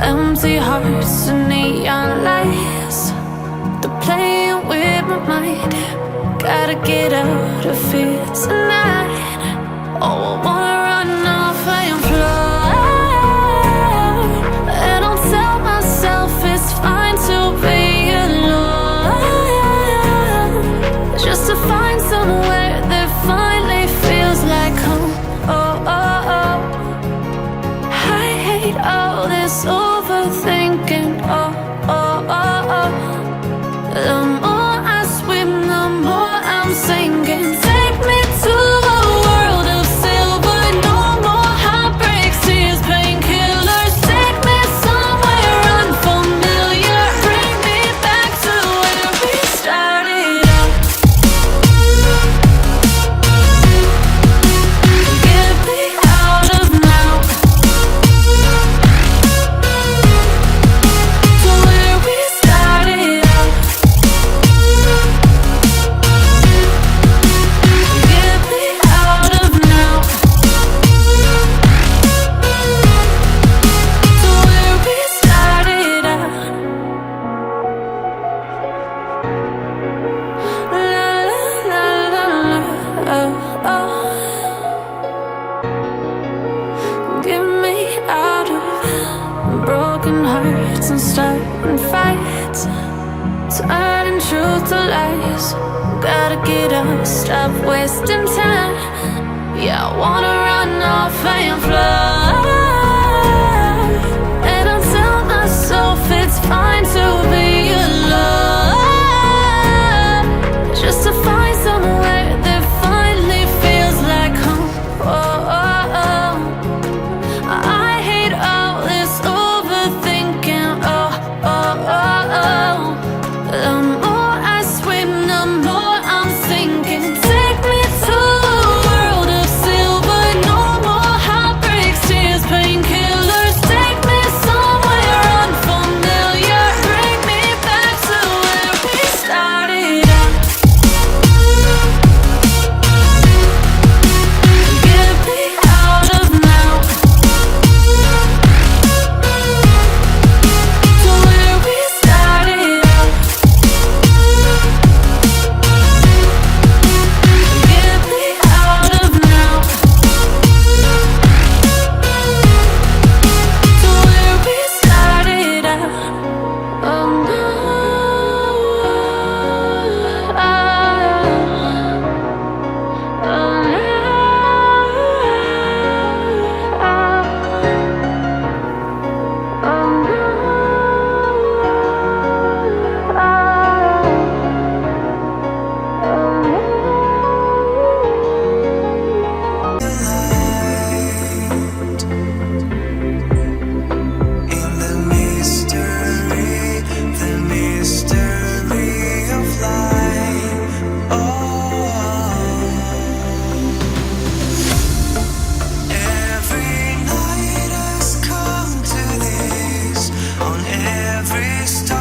Empty hearts and neon lights, they're playing with my mind. Gotta get out of here tonight. Oh, I wanna run off and fly, and I'll tell myself it's fine to be alone, just to find somewhere that finally feels like home. Oh, oh, oh. I hate all this overthinking. Oh, oh, oh, oh. The more I swim, the more I'm sinking. Take me to a world of silver. No more heartbreaks, tears, painkillers. Take me somewhere unfamiliar. Bring me back to where we started out. Get me out of now, to where we started out. Get me out of now, to where we started out. La la la la, oh, oh. Get me out of broken hearts and starting fights, turning truth to lies. Gotta get up, stop wasting time. Yeah, I wanna run off and fly, and I'll tell myself it's fine to be alone, just to find somewhere that finally feels like home. Oh, oh, oh. I hate all this overthinking. Oh, oh, oh, oh. The more I swim, the more I'm sinking. Take me to a world of silver. No more heartbreaks, tears, painkillers. Take me somewhere unfamiliar. Bring me back to where we started out. Get me out of now, to where we started out. Get me out of now, to where we started out. Oh no, In the mystery of life. Oh, every night has come to this. On every star